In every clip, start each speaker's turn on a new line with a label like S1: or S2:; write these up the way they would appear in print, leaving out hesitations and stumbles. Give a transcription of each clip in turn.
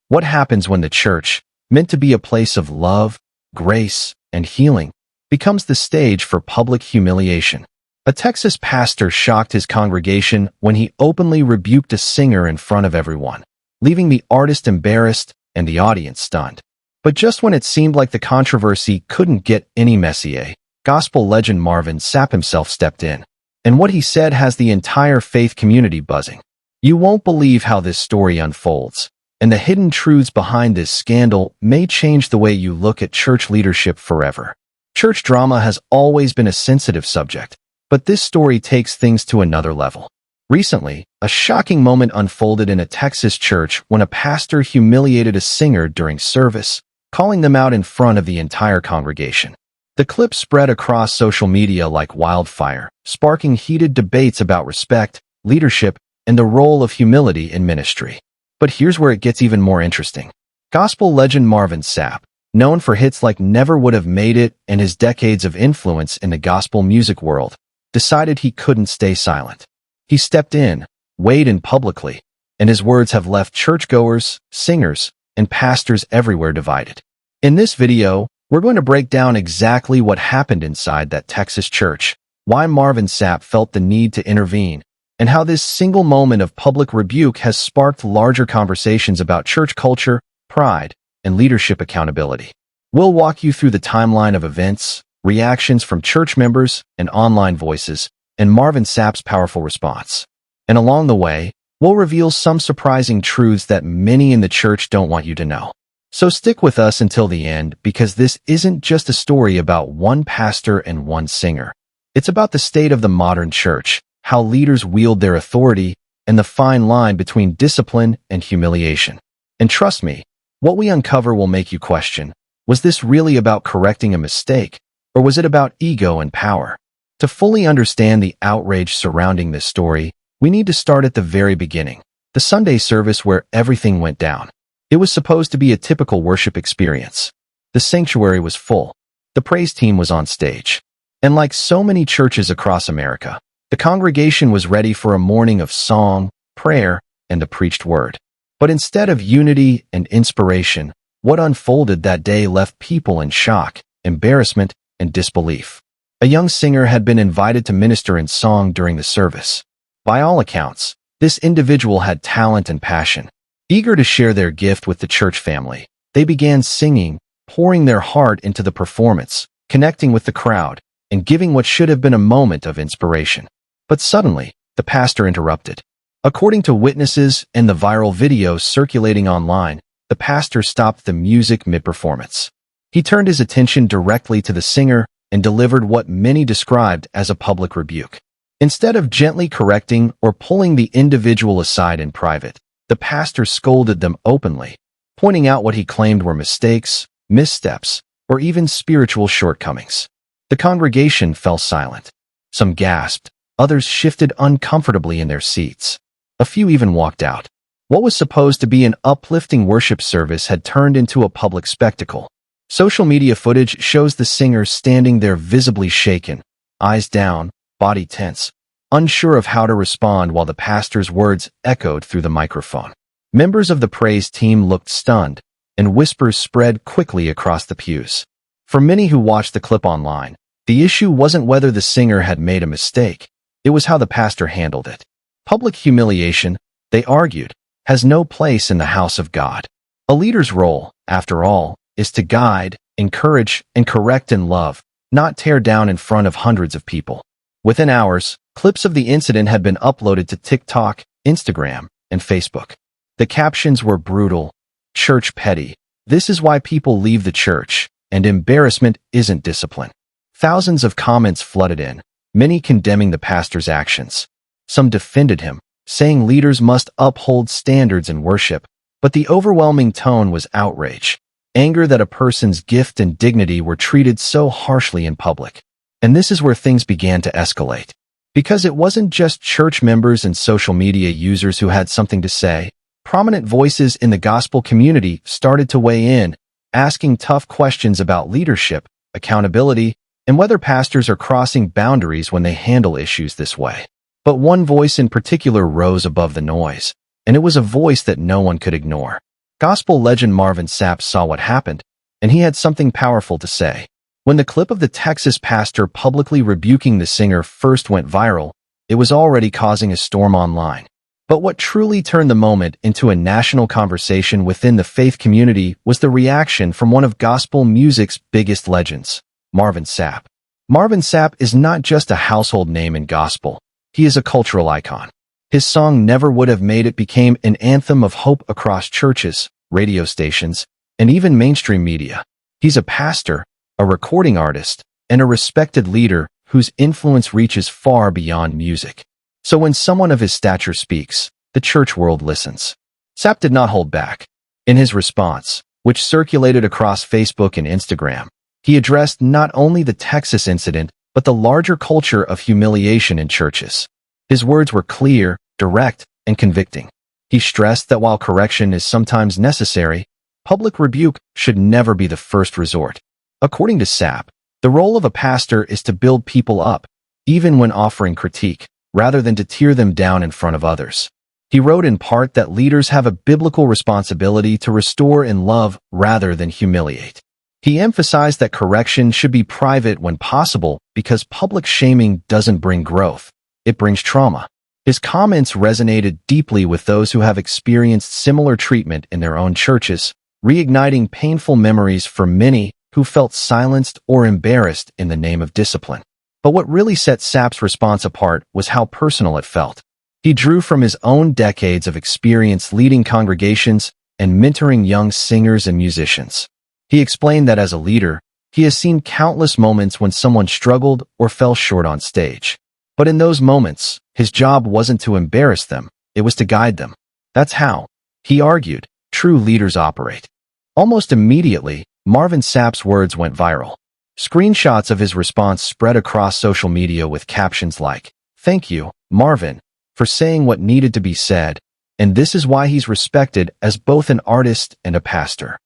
S1: What happens when the church, meant to be a place of love, grace, and healing, becomes the stage for public humiliation? A Texas pastor shocked his congregation when he openly rebuked a singer in front of everyone, leaving the artist embarrassed and the audience stunned. But just when it seemed like the controversy couldn't get any messier, gospel legend Marvin Sapp himself stepped in. And what he said has the entire faith community buzzing. You won't believe how this story unfolds, and the hidden truths behind this scandal may change the way you look at church leadership forever. Church drama has always been a sensitive subject, but this story takes things to another level. Recently, a shocking moment unfolded in a Texas church when a pastor humiliated a singer during service, calling them out in front of the entire congregation. The clip spread across social media like wildfire, sparking heated debates about respect, leadership, and the role of humility in ministry. But here's where it gets even more interesting. Gospel legend Marvin Sapp, known for hits like Never Would Have Made It and his decades of influence in the gospel music world, decided he couldn't stay silent. He stepped in, weighed in publicly, and his words have left churchgoers, singers, and pastors everywhere divided. In this video, we're going to break down exactly what happened inside that Texas church, why Marvin Sapp felt the need to intervene, and how this single moment of public rebuke has sparked larger conversations about church culture, pride, and leadership accountability. We'll walk you through the timeline of events, reactions from church members and online voices, and Marvin Sapp's powerful response. And along the way, we'll reveal some surprising truths that many in the church don't want you to know. So stick with us until the end, because this isn't just a story about one pastor and one singer. It's about the state of the modern church, how leaders wield their authority, and the fine line between discipline and humiliation. And trust me, what we uncover will make you question, was this really about correcting a mistake, or was it about ego and power? To fully understand the outrage surrounding this story, we need to start at the very beginning, the Sunday service where everything went down. It was supposed to be a typical worship experience. The sanctuary was full. The praise team was on stage. And like so many churches across America, the congregation was ready for a morning of song, prayer, and the preached word. But instead of unity and inspiration, what unfolded that day left people in shock, embarrassment, and disbelief. A young singer had been invited to minister in song during the service. By all accounts, this individual had talent and passion. Eager to share their gift with the church family, they began singing, pouring their heart into the performance, connecting with the crowd, and giving what should have been a moment of inspiration. But suddenly, the pastor interrupted. According to witnesses and the viral videos circulating online, the pastor stopped the music mid-performance. He turned his attention directly to the singer and delivered what many described as a public rebuke. Instead of gently correcting or pulling the individual aside in private, the pastor scolded them openly, pointing out what he claimed were mistakes, missteps, or even spiritual shortcomings. The congregation fell silent. Some gasped, others shifted uncomfortably in their seats. A few even walked out. What was supposed to be an uplifting worship service had turned into a public spectacle. Social media footage shows the singer standing there visibly shaken, eyes down, body tense, unsure of how to respond while the pastor's words echoed through the microphone. Members of the praise team looked stunned, and whispers spread quickly across the pews. For many who watched the clip online, the issue wasn't whether the singer had made a mistake, it was how the pastor handled it. Public humiliation, they argued, has no place in the house of God. A leader's role, after all, is to guide, encourage, and correct in love, not tear down in front of hundreds of people. Within hours, clips of the incident had been uploaded to TikTok, Instagram, and Facebook. The captions were brutal, church petty, this is why people leave the church, and embarrassment isn't discipline. Thousands of comments flooded in, many condemning the pastor's actions. Some defended him, saying leaders must uphold standards in worship, but the overwhelming tone was outrage. Anger that a person's gift and dignity were treated so harshly in public. And this is where things began to escalate. Because it wasn't just church members and social media users who had something to say, prominent voices in the gospel community started to weigh in, asking tough questions about leadership, accountability, and whether pastors are crossing boundaries when they handle issues this way. But one voice in particular rose above the noise, and it was a voice that no one could ignore. Gospel legend Marvin Sapp saw what happened, and he had something powerful to say. When the clip of the Texas pastor publicly rebuking the singer first went viral, it was already causing a storm online. But what truly turned the moment into a national conversation within the faith community was the reaction from one of gospel music's biggest legends, Marvin Sapp. Marvin Sapp is not just a household name in gospel. He is a cultural icon. His song Never Would Have Made It became an anthem of hope across churches, radio stations, and even mainstream media. He's a pastor, a recording artist, and a respected leader whose influence reaches far beyond music. So when someone of his stature speaks, the church world listens. Sapp did not hold back. In his response, which circulated across Facebook and Instagram, he addressed not only the Texas incident, but the larger culture of humiliation in churches. His words were clear, direct, and convicting. He stressed that while correction is sometimes necessary, public rebuke should never be the first resort. According to Sapp, the role of a pastor is to build people up, even when offering critique, rather than to tear them down in front of others. He wrote in part that leaders have a biblical responsibility to restore in love rather than humiliate. He emphasized that correction should be private when possible because public shaming doesn't bring growth. It brings trauma. His comments resonated deeply with those who have experienced similar treatment in their own churches, reigniting painful memories for many who felt silenced or embarrassed in the name of discipline. But what really set Sapp's response apart was how personal it felt. He drew from his own decades of experience leading congregations and mentoring young singers and musicians. He explained that as a leader, he has seen countless moments when someone struggled or fell short on stage. But in those moments, his job wasn't to embarrass them, it was to guide them. That's how, he argued, true leaders operate. Almost immediately, Marvin Sapp's words went viral. Screenshots of his response spread across social media with captions like, "Thank you, Marvin, for saying what needed to be said, and this is why he's respected as both an artist and a pastor."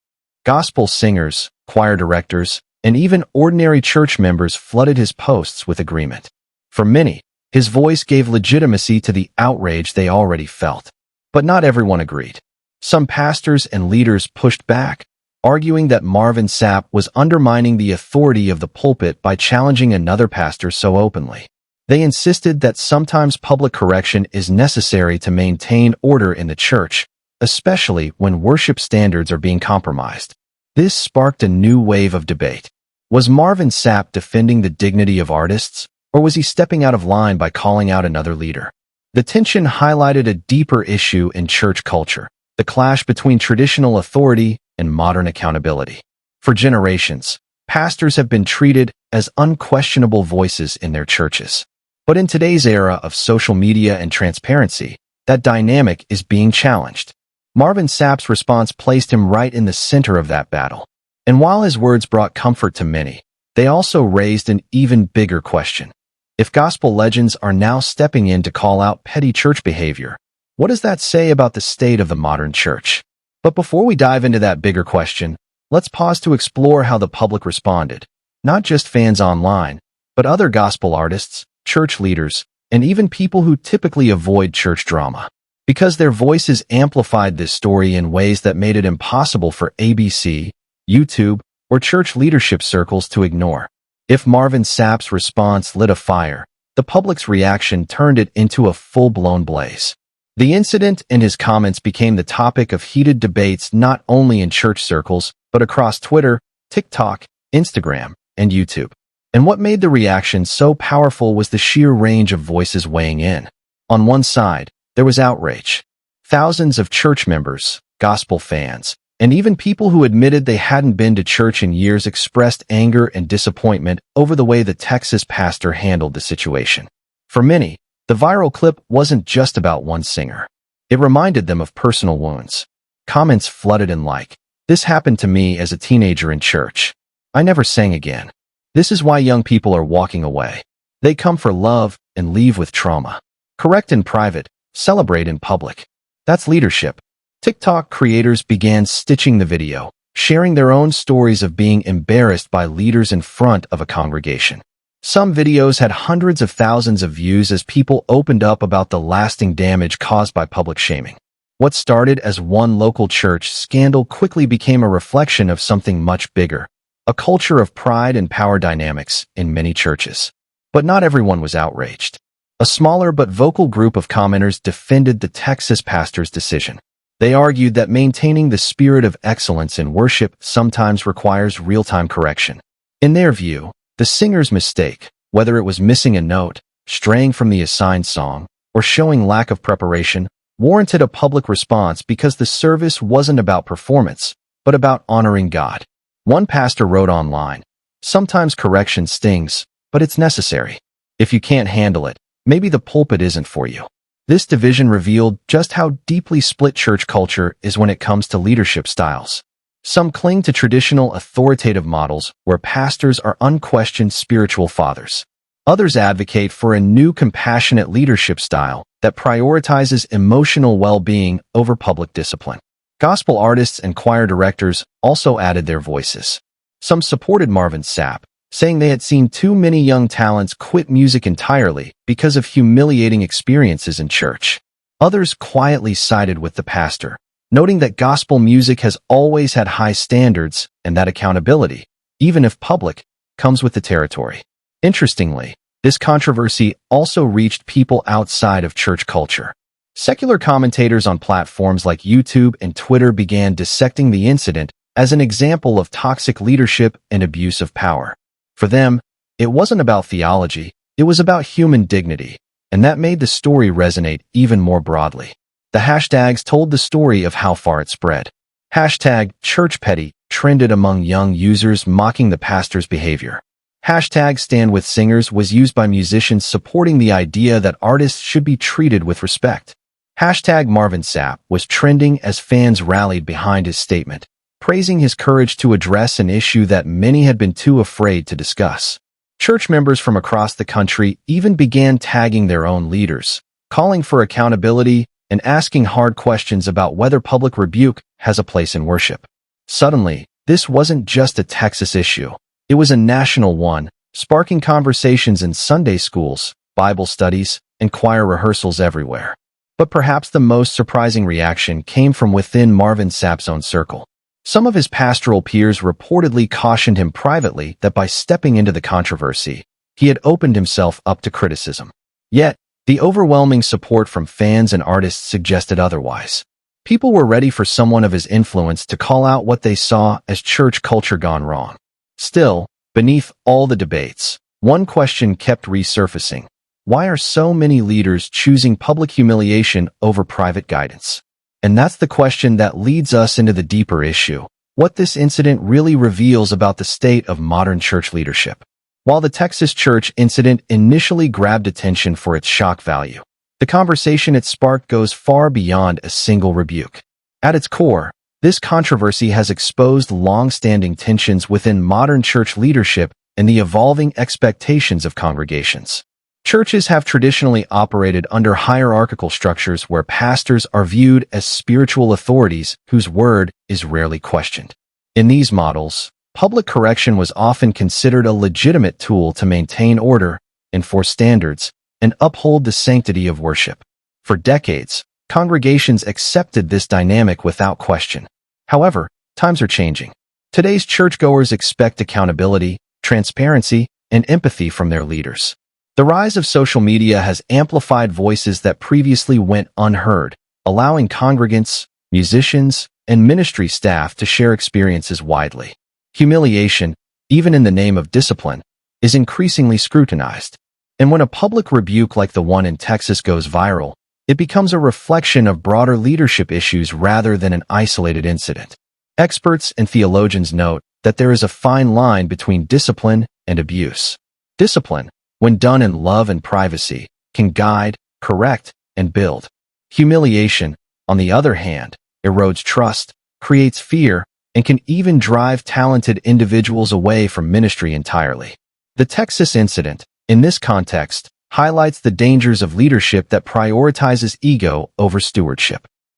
S1: Gospel singers, choir directors, and even ordinary church members flooded his posts with agreement. For many, his voice gave legitimacy to the outrage they already felt. But not everyone agreed. Some pastors and leaders pushed back, arguing that Marvin Sapp was undermining the authority of the pulpit by challenging another pastor so openly. They insisted that sometimes public correction is necessary to maintain order in the church, especially when worship standards are being compromised. This sparked a new wave of debate. Was Marvin Sapp defending the dignity of artists, or was he stepping out of line by calling out another leader? The tension highlighted a deeper issue in church culture, the clash between traditional authority and modern accountability. For generations, pastors have been treated as unquestionable voices in their churches. But in today's era of social media and transparency, that dynamic is being challenged. Marvin Sapp's response placed him right in the center of that battle. And while his words brought comfort to many, they also raised an even bigger question. If gospel legends are now stepping in to call out petty church behavior, what does that say about the state of the modern church? But before we dive into that bigger question, let's pause to explore how the public responded. Not just fans online, but other gospel artists, church leaders, and even people who typically avoid church drama. Because their voices amplified this story in ways that made it impossible for ABC, YouTube, or church leadership circles to ignore. If Marvin Sapp's response lit a fire, the public's reaction turned it into a full-blown blaze. The incident and his comments became the topic of heated debates not only in church circles, but across Twitter, TikTok, Instagram, and YouTube. And what made the reaction so powerful was the sheer range of voices weighing in. On one side, there was outrage. Thousands of church members, gospel fans, and even people who admitted they hadn't been to church in years expressed anger and disappointment over the way the Texas pastor handled the situation. For many, the viral clip wasn't just about one singer. It reminded them of personal wounds. Comments flooded in like, "This happened to me as a teenager in church. I never sang again. This is why young people are walking away. They come for love and leave with trauma. Correct in private, celebrate in public." That's leadership. TikTok creators began stitching the video, sharing their own stories of being embarrassed by leaders in front of a congregation. Some videos had hundreds of thousands of views as people opened up about the lasting damage caused by public shaming. What started as one local church scandal quickly became a reflection of something much bigger, a culture of pride and power dynamics in many churches. But not everyone was outraged. A smaller but vocal group of commenters defended the Texas pastor's decision. They argued that maintaining the spirit of excellence in worship sometimes requires real-time correction. In their view, the singer's mistake, whether it was missing a note, straying from the assigned song, or showing lack of preparation, warranted a public response because the service wasn't about performance, but about honoring God. One pastor wrote online, "Sometimes correction stings, but it's necessary. If you can't handle it, maybe the pulpit isn't for you." This division revealed just how deeply split church culture is when it comes to leadership styles. Some cling to traditional authoritative models where pastors are unquestioned spiritual fathers. Others advocate for a new compassionate leadership style that prioritizes emotional well-being over public discipline. Gospel artists and choir directors also added their voices. Some supported Marvin Sapp, saying they had seen too many young talents quit music entirely because of humiliating experiences in church. Others quietly sided with the pastor, noting that gospel music has always had high standards and that accountability, even if public, comes with the territory. Interestingly, this controversy also reached people outside of church culture. Secular commentators on platforms like YouTube and Twitter began dissecting the incident as an example of toxic leadership and abuse of power. For them, it wasn't about theology, it was about human dignity, and that made the story resonate even more broadly. The hashtags told the story of how far it spread. Hashtag #ChurchPetty trended among young users mocking the pastor's behavior. Hashtag #StandWithSingers was used by musicians supporting the idea that artists should be treated with respect. Hashtag Marvin Sapp was trending as fans rallied behind his statement, praising his courage to address an issue that many had been too afraid to discuss. Church members from across the country even began tagging their own leaders, calling for accountability and asking hard questions about whether public rebuke has a place in worship. Suddenly, this wasn't just a Texas issue. It was a national one, sparking conversations in Sunday schools, Bible studies, and choir rehearsals everywhere. But perhaps the most surprising reaction came from within Marvin Sapp's own circle. Some of his pastoral peers reportedly cautioned him privately that by stepping into the controversy, he had opened himself up to criticism. Yet, the overwhelming support from fans and artists suggested otherwise. People were ready for someone of his influence to call out what they saw as church culture gone wrong. Still, beneath all the debates, one question kept resurfacing. Why are so many leaders choosing public humiliation over private guidance? And that's the question that leads us into the deeper issue, what this incident really reveals about the state of modern church leadership. While the Texas church incident initially grabbed attention for its shock value, the conversation it sparked goes far beyond a single rebuke. At its core, this controversy has exposed long-standing tensions within modern church leadership and the evolving expectations of congregations. Churches have traditionally operated under hierarchical structures where pastors are viewed as spiritual authorities whose word is rarely questioned. In these models, public correction was often considered a legitimate tool to maintain order, enforce standards, and uphold the sanctity of worship. For decades, congregations accepted this dynamic without question. However, times are changing. Today's churchgoers expect accountability, transparency, and empathy from their leaders. The rise of social media has amplified voices that previously went unheard, allowing congregants, musicians, and ministry staff to share experiences widely. Humiliation, even in the name of discipline, is increasingly scrutinized. And when a public rebuke like the one in Texas goes viral, it becomes a reflection of broader leadership issues rather than an isolated incident. Experts and theologians note that there is a fine line between discipline and abuse. Discipline, when done in love and privacy, can guide, correct, and build. Humiliation, on the other hand, erodes trust, creates fear, and can even drive talented individuals away from ministry entirely. The Texas incident, in this context, highlights the dangers of leadership that prioritizes ego over stewardship.